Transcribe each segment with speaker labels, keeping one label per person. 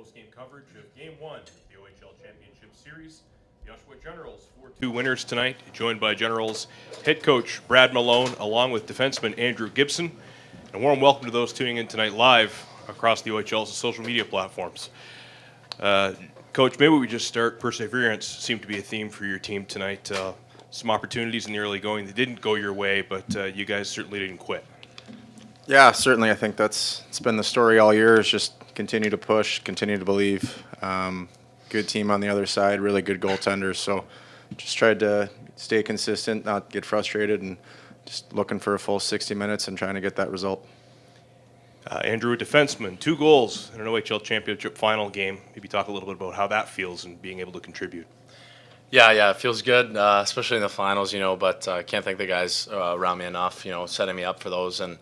Speaker 1: post-game coverage of Game 1 of the OHL Championship Series. The Oshawa Generals 4-2 winners tonight, joined by Generals head coach Brad Malone, along with defenseman Andrew Gibson. And a warm welcome to those tuning in tonight live across the OHL's social media platforms. Coach, maybe we just start. Perseverance seemed to be a theme for your team tonight. Some opportunities in the early going that didn't go your way, but you guys certainly didn't quit.
Speaker 2: Yeah, certainly. I think it's been the story all year, is just continue to push, continue to believe. Good team on the other side, really good goaltenders. So just tried to stay consistent, not get frustrated, and just looking for a full 60 minutes and trying to get that result.
Speaker 1: Andrew, a defenseman, 2 goals in an OHL Championship final game. Maybe talk a little bit about how that feels and being able to contribute.
Speaker 3: Yeah, it feels good, especially in the finals, but I can't thank the guys around me enough, setting me up for those. And,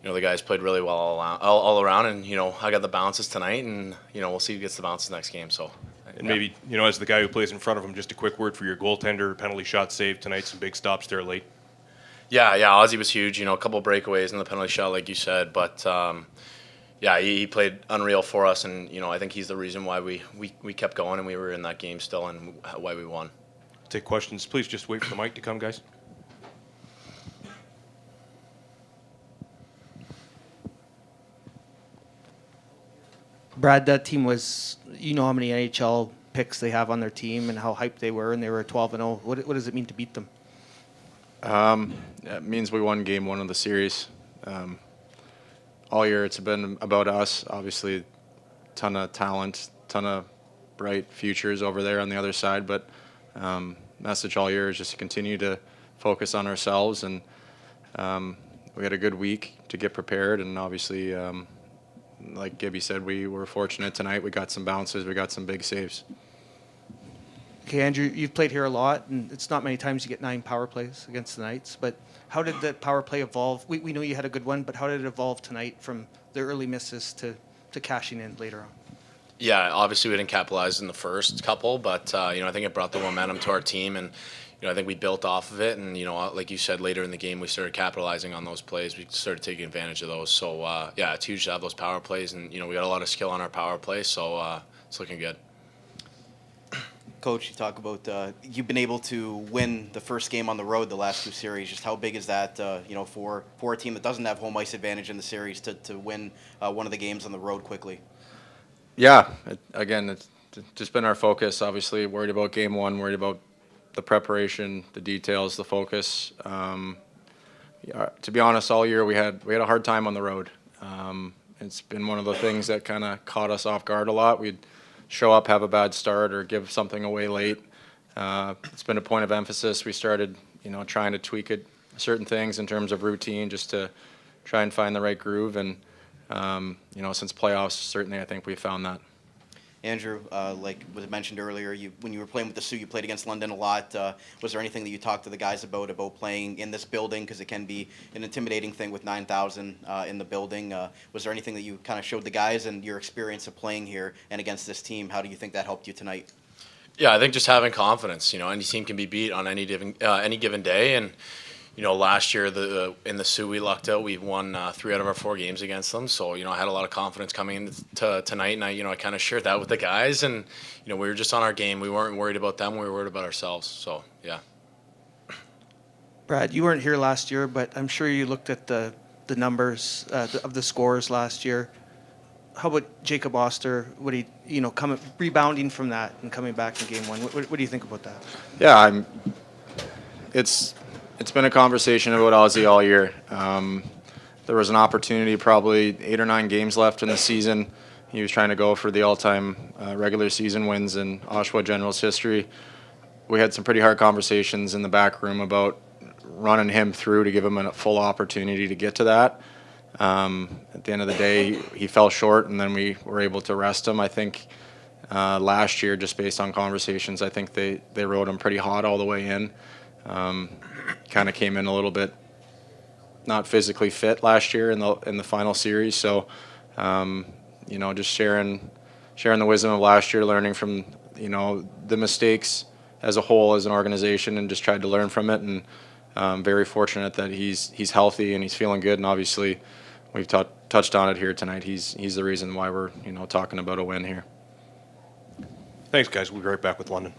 Speaker 3: the guys played really well all around. And, I got the bounces tonight, and, we'll see who gets the bounces next game. So,
Speaker 1: and maybe, as the guy who plays in front of him, just a quick word for your goaltender, penalty shot save tonight, some big stops there late.
Speaker 3: Yeah, Ozzy was huge, a couple breakaways in the penalty shot, like you said. But, he played unreal for us, and, I think he's the reason why we kept going and we were in that game still and why we won.
Speaker 1: Take questions. Please just wait for the mic to come, guys.
Speaker 4: Brad, that team was, how many NHL picks they have on their team and how hyped they were, and they were 12-0. What does it mean to beat them?
Speaker 2: It means we won game 1 of the series. All year it's been about us. Obviously, ton of talent, ton of bright futures over there on the other side. But message all year is just to continue to focus on ourselves. And we had a good week to get prepared. And obviously, like Gibby said, we were fortunate tonight. We got some bounces. We got some big saves.
Speaker 4: Okay, Andrew, you've played here a lot, and it's not many times you get 9 power plays against the Knights. But how did the power play evolve? We know you had a good one, but how did it evolve tonight from the early misses to cashing in later on?
Speaker 3: Yeah, obviously we didn't capitalize in the first couple, but I think it brought the momentum to our team, and I think we built off of it. And like you said, later in the game we started capitalizing on those plays. We started taking advantage of those. So it's huge to have those power plays, and we got a lot of skill on our power play, so it's looking good.
Speaker 5: Coach, you talk about you've been able to win the first game on the road the last 2 series. Just how big is that, for a team that doesn't have home ice advantage in the series to win one of the games on the road quickly?
Speaker 2: Yeah, it's just been our focus. Obviously, worried about game 1, worried about the preparation, the details, the focus. To be honest, all year we had a hard time on the road. It's been one of the things that kind of caught us off guard a lot. We'd show up, have a bad start, or give something away late. It's been a point of emphasis. We started, trying to tweak certain things in terms of routine, just to try and find the right groove. And since playoffs, certainly I think we found that.
Speaker 5: Andrew, like was mentioned earlier, when you were playing with the Sioux, you played against London a lot. Was there anything that you talked to the guys about playing in this building? Because it can be an intimidating thing with 9,000 in the building. Was there anything that you kind of showed the guys and your experience of playing here and against this team? How do you think that helped you tonight?
Speaker 3: Yeah, I think just having confidence. Any team can be beat on any given day, and last year in the Sioux we lucked out. We won 3 out of our 4 games against them. So I had a lot of confidence coming into tonight, and I kind of shared that with the guys. And we were just on our game. We weren't worried about them. We were worried about ourselves. So yeah.
Speaker 4: Brad, you weren't here last year, but I'm sure you looked at the numbers of the scores last year. How about Jacob Oster? Would he rebounding from that and coming back in game 1? What do you think about that?
Speaker 2: Yeah, It's been a conversation about Ozzy all year. There was an opportunity, probably 8 or 9 games left in the season. He was trying to go for the all-time regular season wins in Oshawa Generals history. We had some pretty hard conversations in the back room about running him through to give him a full opportunity to get to that. At the end of the day, he fell short, and then we were able to rest him. I think last year, just based on conversations, I think they rode him pretty hot all the way in. Kind of came in a little bit not physically fit last year in the final series. So, just sharing the wisdom of last year, learning from the mistakes as a whole as an organization, and just tried to learn from it. And very fortunate that he's healthy and he's feeling good. And obviously, we've touched on it here tonight. He's the reason why we're talking about a win here.
Speaker 1: Thanks, guys. We'll be right back with London.